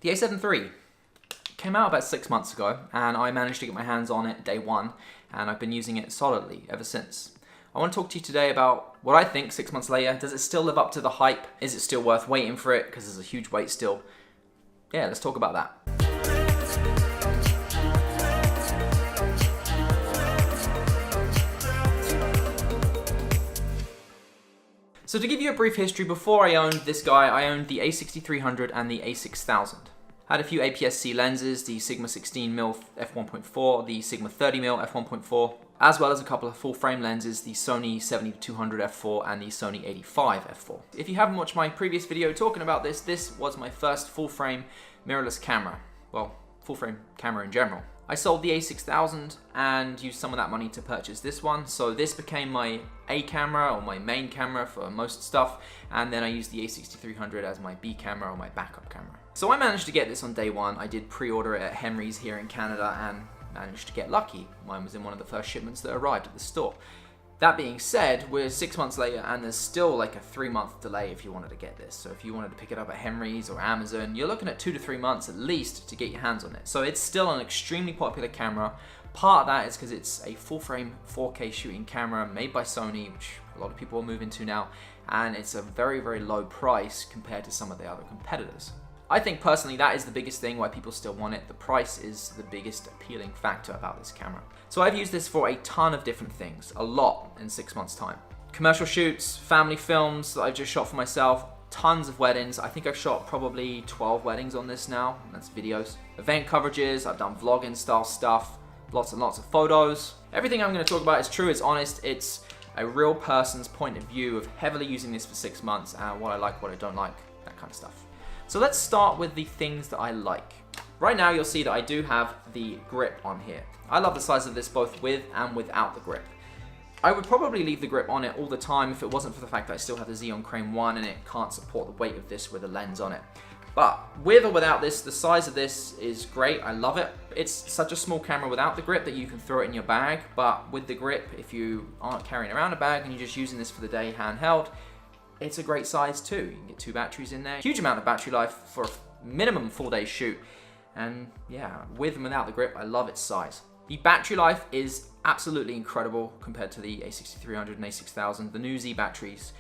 The A7 III came out about 6 months ago, and I managed to get my hands on it day one, and I've been using it solidly ever since. I want to talk to you today about what I think 6 months later. Does it still live up to the hype? Is it still worth waiting for it? Because there's a huge wait still. Yeah, let's talk about that. So to give you a brief history, before I owned this guy, I owned the A6300 and the A6000. I had a few APS-C lenses, the Sigma 16mm f1.4, the Sigma 30mm f1.4, as well as a couple of full-frame lenses, the Sony A7iii f4 and the Sony A7iii f4. If you haven't watched my previous video talking about this, this was my first full-frame mirrorless camera. Well, full-frame camera in general. I sold the A6000 and used some of that money to purchase this one, so this became my A camera or my main camera for most stuff, and then I used the A6300 as my B camera or my backup camera. So I managed to get this on day one. I did pre-order it at Henry's here in Canada and managed to get lucky. Mine was in one of the first shipments that arrived at the store. That being said, we're 6 months later and there's still like a 3-month delay if you wanted to get this. So if you wanted to pick it up at Henry's or Amazon, you're looking at 2 to 3 months at least to get your hands on it. So it's still an extremely popular camera. Part of that is because it's a full-frame 4K shooting camera made by Sony, which a lot of people are moving to now, and it's a very, very low price compared to some of the other competitors. I think personally that is the biggest thing why people still want it. The price is the biggest appealing factor about this camera. So I've used this for a ton of different things, a lot in 6 months time. Commercial shoots, family films that I've just shot for myself, tons of weddings. I think I've shot probably 12 weddings on this now, that's videos. Event coverages, I've done vlogging style stuff, lots and lots of photos. Everything I'm gonna talk about is true, it's honest, it's a real person's point of view of heavily using this for 6 months and what I like, what I don't like, that kind of stuff. So let's start with the things that I like. Right now you'll see that I do have the grip on here. I love the size of this both with and without the grip. I would probably leave the grip on it all the time if it wasn't for the fact that I still have the Xeon Crane 1 and it can't support the weight of this with a lens on it. But with or without this, the size of this is great, I love it. It's such a small camera without the grip that you can throw it in your bag, but with the grip, if you aren't carrying around a bag and you're just using this for the day handheld, it's a great size too. You can get 2 batteries in there. Huge amount of battery life for a minimum 4-day shoot. And yeah, with and without the grip, I love its size. The battery life is absolutely incredible compared to the A6300 and A6000. The new Z batteries,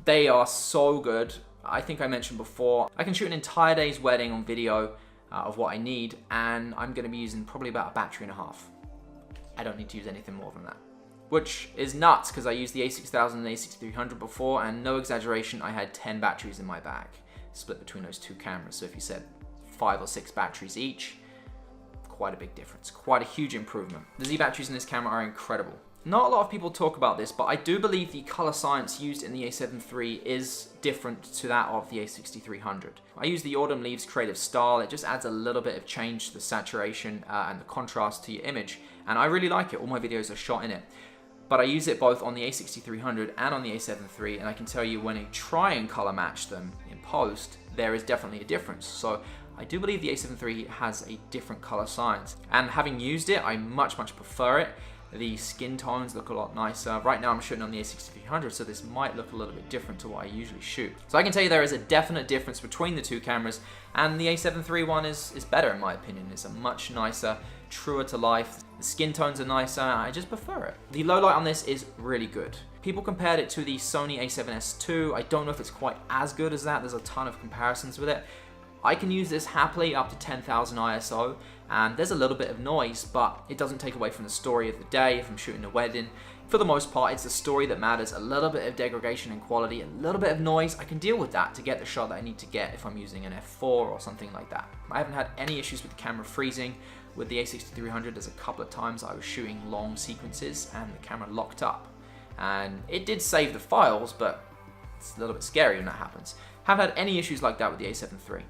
they are so good. I think I mentioned before, I can shoot an entire day's wedding on video of what I need, and I'm gonna be using probably about a battery and a half. I don't need to use anything more than that. Which is nuts because I used the A6000 and the A6300 before, and no exaggeration, I had 10 batteries in my bag, split between those two cameras. So if you said 5 or 6 batteries each, quite a big difference, quite a huge improvement. The Z batteries in this camera are incredible. Not a lot of people talk about this, but I do believe the color science used in the A7 III is different to that of the A6300. I use the Autumn Leaves creative style. It just adds a little bit of change to the saturation and the contrast to your image, and I really like it. All my videos are shot in it. But I use it both on the A6300 and on the A7 III, and I can tell you when I try and color match them in post, there is definitely a difference. So I do believe the A7 III has a different color science, and having used it, I much prefer it. The skin tones look a lot nicer. Right now I'm shooting on the A6300, so this might look a little bit different to what I usually shoot. So I can tell you there is a definite difference between the two cameras, and the A7 III one is better in my opinion. It's a much nicer, truer to life. The skin tones are nicer, I just prefer it. The low light on this is really good. People compared it to the Sony A7S II. I don't know if it's quite as good as that. There's a ton of comparisons with it. I can use this happily up to 10,000 ISO, and there's a little bit of noise, but it doesn't take away from the story of the day if I'm shooting a wedding. For the most part, it's the story that matters. A little bit of degradation in quality, a little bit of noise, I can deal with that to get the shot that I need to get if I'm using an f4 or something like that. I haven't had any issues with the camera freezing. With the A6300, there's a couple of times I was shooting long sequences and the camera locked up. And it did save the files, but it's a little bit scary when that happens. Haven't had any issues like that with the A7 III.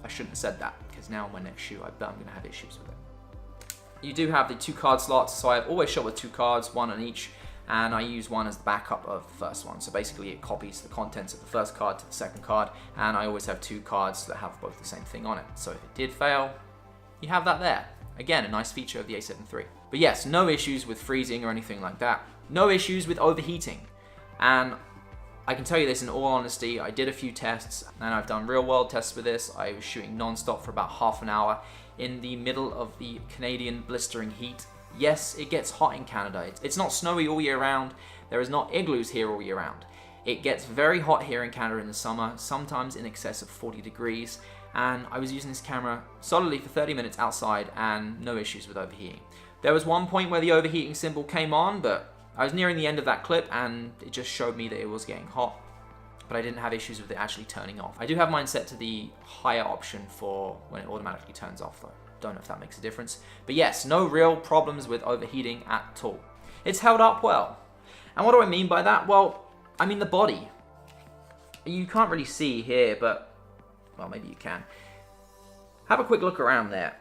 I shouldn't have said that, because now on my next shoot, I'm going to have issues with it. You do have the 2 card slots, so I've always shot with 2 cards, 1 on each, and I use one as the backup of the first one. So basically it copies the contents of the first card to the second card, and I always have 2 cards that have both the same thing on it. So if it did fail, you have that there. Again, a nice feature of the A7 III. But yes, no issues with freezing or anything like that. No issues with overheating. And I can tell you this in all honesty, I did a few tests and I've done real world tests with this. I was shooting non-stop for about half an hour in the middle of the Canadian blistering heat. Yes, it gets hot in Canada. It's not snowy all year round. There is not igloos here all year round. It gets very hot here in Canada in the summer, sometimes in excess of 40 degrees. And I was using this camera solidly for 30 minutes outside and no issues with overheating. There was one point where the overheating symbol came on, but I was nearing the end of that clip and it just showed me that it was getting hot, but I didn't have issues with it actually turning off. I do have mine set to the higher option for when it automatically turns off though. Don't know if that makes a difference. But yes, no real problems with overheating at all. It's held up well. And what do I mean by that? Well, I mean the body. You can't really see here, but, well, maybe you can. Have a quick look around there.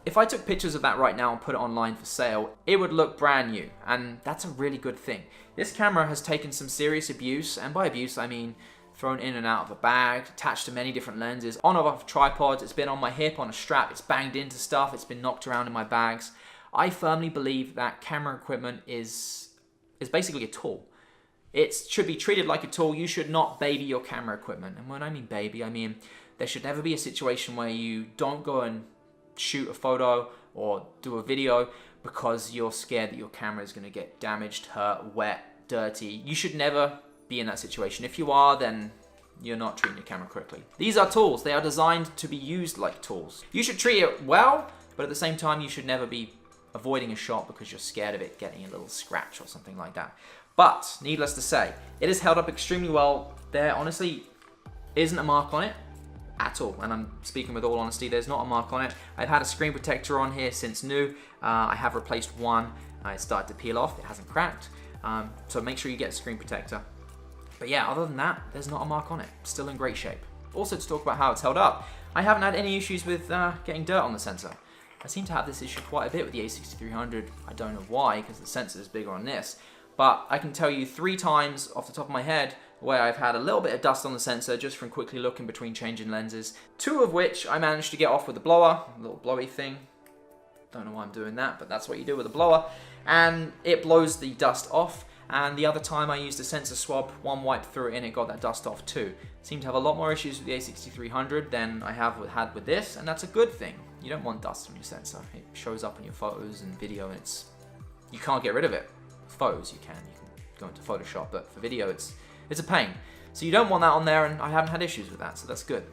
If I took pictures of that right now and put it online for sale, it would look brand new, and that's a really good thing. This camera has taken some serious abuse, and by abuse I mean thrown in and out of a bag, attached to many different lenses, on or off tripods, it's been on my hip, on a strap, it's banged into stuff, it's been knocked around in my bags. I firmly believe that camera equipment is basically a tool. It should be treated like a tool. You should not baby your camera equipment. And when I mean baby, I mean there should never be a situation where you don't go and shoot a photo or do a video because you're scared that your camera is going to get damaged, hurt, wet, dirty. You should never be in that situation. If you are, then you're not treating your camera correctly. These are tools. They are designed to be used like tools. You should treat it well, but at the same time, you should never be avoiding a shot because you're scared of it getting a little scratch or something like that. But needless to say, it has held up extremely well. There honestly isn't a mark on it at all, and I'm speaking with all honesty, there's not a mark on it. I've had a screen protector on here since new. I have replaced one. It started to peel off, it hasn't cracked. So make sure you get a screen protector. But yeah, other than that, there's not a mark on it. Still in great shape. Also to talk about how it's held up, I haven't had any issues with getting dirt on the sensor. I seem to have this issue quite a bit with the A6300. I don't know why, because the sensor is bigger on this. But I can tell you 3 times off the top of my head where I've had a little bit of dust on the sensor just from quickly looking between changing lenses. 2 of which I managed to get off with a blower, a little blowy thing. Don't know why I'm doing that, but that's what you do with a blower. And it blows the dust off. And the other time I used a sensor swab, one wipe through it and it got that dust off too. Seem to have a lot more issues with the A6300 than I have had with this, and that's a good thing. You don't want dust on your sensor. It shows up in your photos and video and you can't get rid of it. Photos you can go into Photoshop, but for video it's a pain. So you don't want that on there, and I haven't had issues with that, so that's good.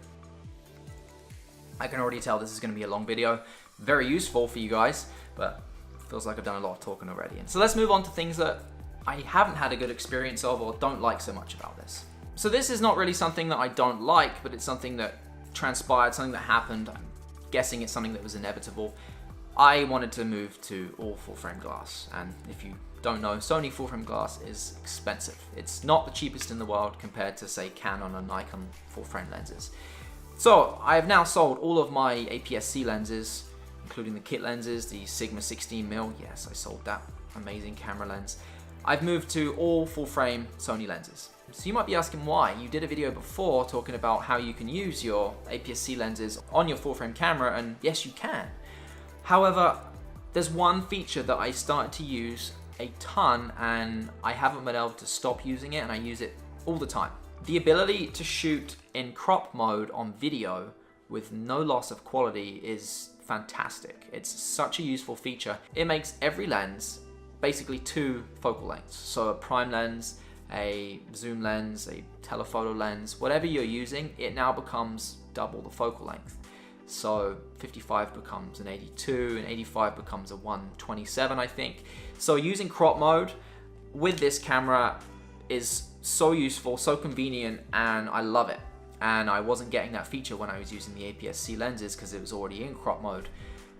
I can already tell this is going to be a long video, very useful for you guys, but it feels like I've done a lot of talking already. And so let's move on to things that I haven't had a good experience of or don't like so much about this. So this is not really something that I don't like, but it's something that transpired, something that happened. I'm guessing it's something that was inevitable. I wanted to move to all full frame glass, and if you don't know, Sony full frame glass is expensive. It's not the cheapest in the world compared to say Canon and Nikon full frame lenses. So I have now sold all of my APS-C lenses, including the kit lenses, the Sigma 16mm. Yes, I sold that amazing camera lens. I've moved to all full frame Sony lenses. So you might be asking why. You did a video before talking about how you can use your APS-C lenses on your full frame camera, and yes, you can. However, there's one feature that I started to use a ton and I haven't been able to stop using it, and I use it all the time. The ability to shoot in crop mode on video with no loss of quality is fantastic. It's such a useful feature. It makes every lens basically 2 focal lengths. So a prime lens, a zoom lens, a telephoto lens, whatever you're using, it now becomes double the focal length. So 55 becomes an 82, and 85 becomes a 127, I think. So using crop mode with this camera is so useful, so convenient, and I love it. And I wasn't getting that feature when I was using the APS-C lenses because it was already in crop mode.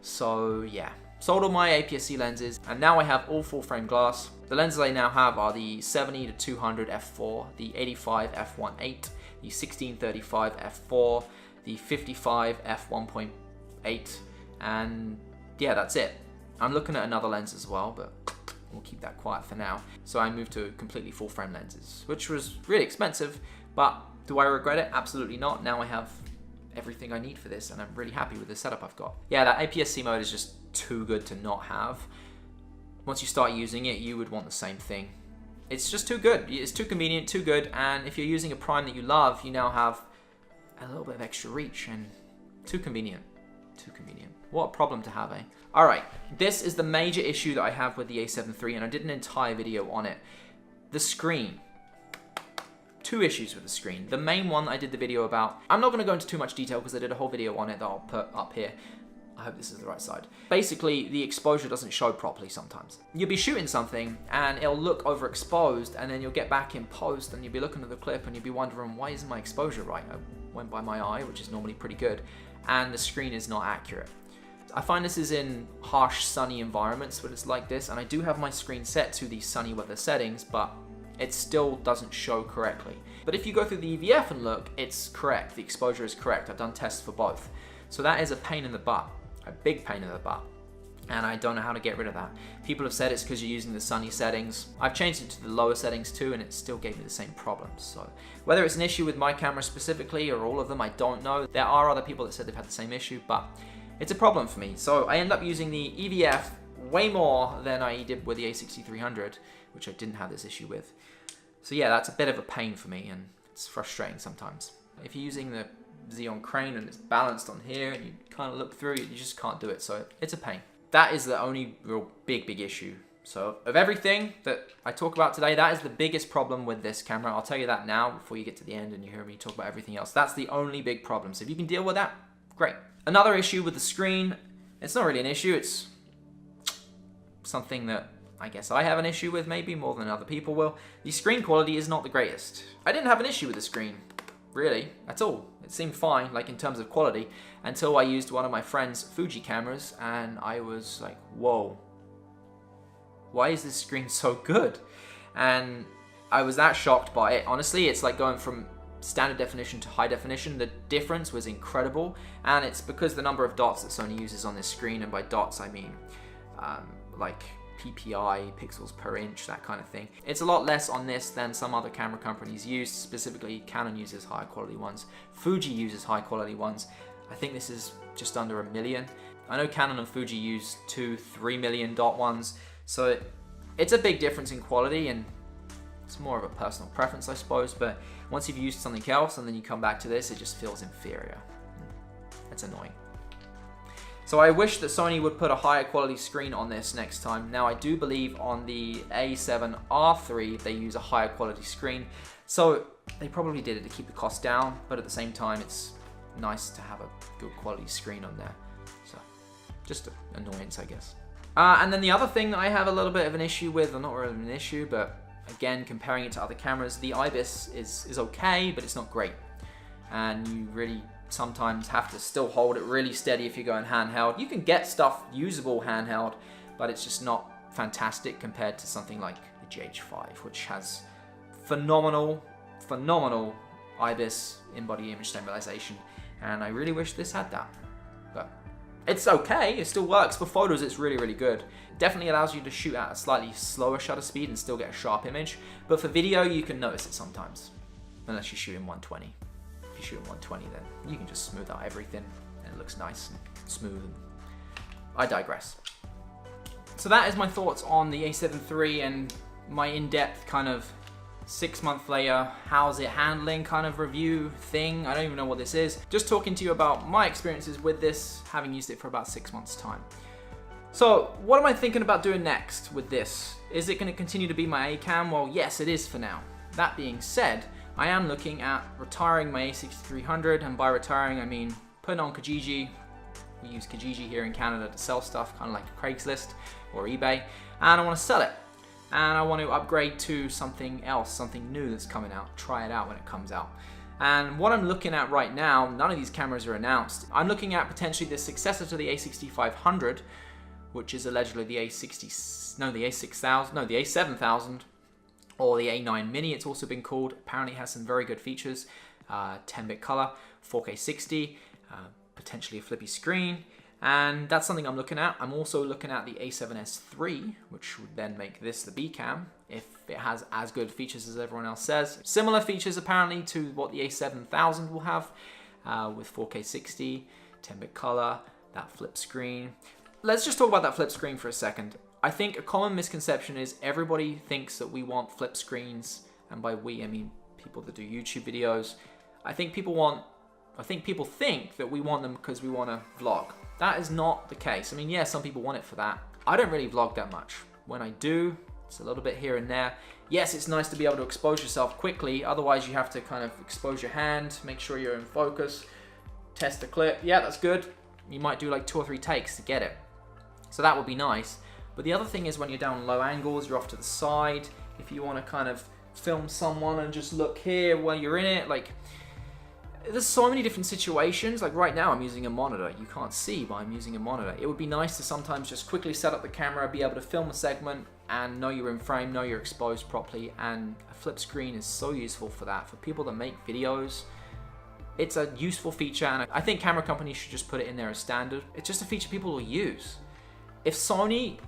So yeah, sold all my APS-C lenses, and now I have all full frame glass. The lenses I now have are the A7iii 200 f4, the A7iii f1.8, the 1635 f4, the 55 f1.8, and yeah, that's it. I'm looking at another lens as well, but we'll keep that quiet for now. So I moved to completely full frame lenses, which was really expensive, but do I regret it? Absolutely not. Now I have everything I need for this, and I'm really happy with the setup I've got. Yeah, that APS-C mode is just too good to not have. once you start using it, you would want the same thing. It's just too good. It's too convenient, too good, and if you're using a prime that you love, you now have a little bit of extra reach, and too convenient. Too convenient. What a problem to have, eh? Alright, this is the major issue that I have with the A7 III, and I did an entire video on it. The screen. Two issues with the screen. The main one I did the video about, I'm not going to go into too much detail because I did a whole video on it that I'll put up here. I hope this is the right side. Basically, the exposure doesn't show properly sometimes. You'll be shooting something and it'll look overexposed, and then you'll get back in post and you'll be looking at the clip and you'll be wondering, why isn't my exposure right? I went by my eye, which is normally pretty good, and the screen is not accurate. I find this is in harsh sunny environments when it's like this, and I do have my screen set to the sunny weather settings, but it still doesn't show correctly. But if you go through the EVF and look, it's correct. The exposure is correct. I've done tests for both. So that is a pain in the butt. A big pain in the butt, and I don't know how to get rid of that. People have said it's because you're using the sunny settings. I've changed it to the lower settings too, and it still gave me the same problems. So whether it's an issue with my camera specifically or all of them, I don't know. There are other people that said they've had the same issue, but it's a problem for me. So I end up using the EVF way more than I did with the A6300, which I didn't have this issue with. So yeah, that's a bit of a pain for me, and it's frustrating sometimes. If you're using the Xeon Crane and it's balanced on here and you kind of look through it, you just can't do it, so it's a pain. That is the only real big issue. So of everything that I talk about today, that is the biggest problem with this camera. I'll tell you that now before you get to the end and you hear me talk about everything else. That's the only big problem. So if you can deal with that, great. Another issue with the screen, it's not really an issue, it's something that I guess I have an issue with, maybe more than other people will. The screen quality is not the greatest. I didn't have an issue with the screen, really, at all. It seemed fine, like in terms of quality, until I used one of my friend's Fuji cameras and I was like, whoa, why is this screen so good? And I was that shocked by it. Honestly, it's like going from standard definition to high definition. The difference was incredible, and it's because the number of dots that Sony uses on this screen, and by dots I mean like PPI, pixels per inch, that kind of thing. It's a lot less on this than some other camera companies use. Specifically, Canon uses high quality ones. Fuji uses high quality ones. I think this is just under 1 million. I know Canon and Fuji use 2-3 million dot ones. So it's a big difference in quality, and it's more of a personal preference, I suppose. But once you've used something else and then you come back to this, it just feels inferior. It's annoying. So I wish that Sony would put a higher quality screen on this next time. Now I do believe on the A7iii they use a higher quality screen. So they probably did it to keep the cost down, but at the same time it's nice to have a good quality screen on there. So just an annoyance, I guess. And then the other thing that I have a little bit of an issue with, or not really an issue, but again, comparing it to other cameras, the IBIS is okay, but it's not great. And you really sometimes have to still hold it really steady if you're going handheld. You can get stuff usable handheld, but it's just not fantastic compared to something like the GH5, which has phenomenal IBIS, in-body image stabilization, and I really wish this had that. But it's okay, it still works. For photos, it's really good. It definitely allows you to shoot at a slightly slower shutter speed and still get a sharp image, but for video, you can notice it sometimes, unless you shoot in 120. If you shoot in 120, then you can just smooth out everything and it looks nice and smooth. I digress. So that is my thoughts on the A7 III and my in-depth kind of 6 month later, how's it handling kind of review thing. I don't even know what this is. Just talking to you about my experiences with this, having used it for about 6 months time. So what am I thinking about doing next with this? Is it going to continue to be my A cam? Well, yes, it is for now. That being said, I am looking at retiring my A6300, and by retiring I mean putting on Kijiji. We use Kijiji here in Canada to sell stuff, kind of like Craigslist or eBay, and I want to sell it. And I want to upgrade to something else, something new that's coming out, try it out when it comes out. And what I'm looking at right now, none of these cameras are announced. I'm looking at potentially the successor to the A6500, which is allegedly the A7000, or the A9 Mini, it's also been called. Apparently has some very good features, 10-bit color, 4K 60, potentially a flippy screen, and that's something I'm looking at. I'm also looking at the A7S III, which would then make this the B cam, if it has as good features as everyone else says. Similar features apparently to what the A7000 will have, with 4K 60, 10-bit color, that flip screen. Let's just talk about that flip screen for a second. I think a common misconception is everybody thinks that we want flip screens, and by we I mean people that do YouTube videos. I think people think that we want them because we want to vlog. That is not the case. I mean, yeah, some people want it for that. I don't really vlog that much. When I do, it's a little bit here and there. Yes, it's nice to be able to expose yourself quickly. Otherwise, you have to kind of expose your hand, make sure you're in focus, test the clip. Yeah, that's good. You might do like 2 or 3 takes to get it. So that would be nice. But the other thing is when you're down low angles, you're off to the side. If you want to kind of film someone and just look here while you're in it, like, there's so many different situations. Like right now I'm using a monitor. You can't see, but I'm using a monitor. It would be nice to sometimes just quickly set up the camera, be able to film a segment and know you're in frame, know you're exposed properly. And a flip screen is so useful for that. For people that make videos, it's a useful feature, and I think camera companies should just put it in there as standard. It's just a feature people will use. If Sony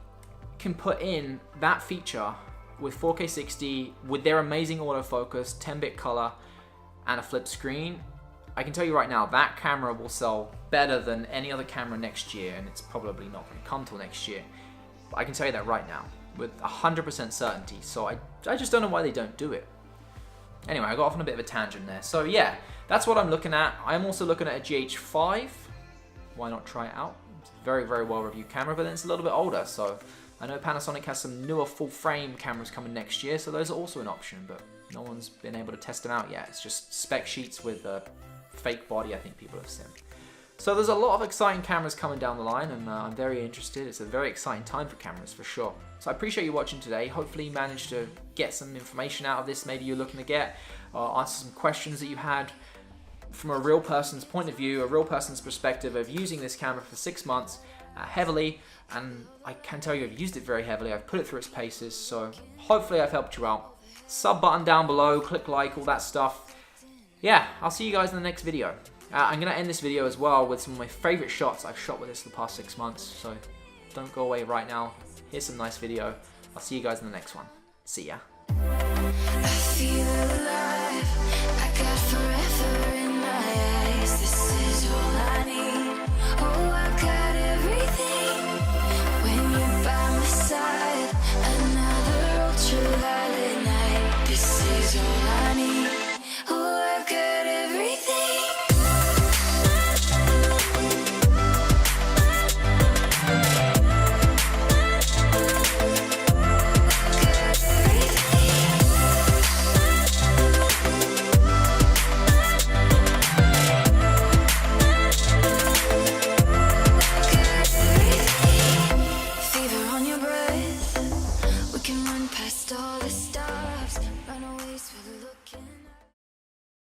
can put in that feature with 4K 60, with their amazing autofocus, 10-bit color, and a flip screen, I can tell you right now, that camera will sell better than any other camera next year, and it's probably not going to come till next year. But I can tell you that right now, with 100% certainty, so I just don't know why they don't do it. Anyway, I got off on a bit of a tangent there. So yeah, that's what I'm looking at. I'm also looking at a GH5. Why not try it out? It's a very, very well-reviewed camera, but then it's a little bit older, so I know Panasonic has some newer full-frame cameras coming next year, so those are also an option, but no one's been able to test them out yet. It's just spec sheets with a fake body, I think people have seen. So there's a lot of exciting cameras coming down the line, and I'm very interested. It's a very exciting time for cameras, for sure. So I appreciate you watching today. Hopefully you managed to get some information out of this maybe you're looking to get, answer some questions that you had from a real person's point of view, a real person's perspective of using this camera for 6 months heavily. And I can tell you I've used it very heavily. I've put it through its paces, so hopefully I've helped you out. Sub button down below, click like, all that stuff. Yeah, I'll see you guys in the next video. I'm going to end this video as well with some of my favorite shots I've shot with this the past 6 months, so don't go away right now. Here's some nice video. I'll see you guys in the next one. See ya. I feel alive. I got forever in my eyes. This is all I need. Oh, I got everything when you're by my side. Another ultraviolet night. This is all I need. Oh, I got everything. Past all the stops, run away, we're looking.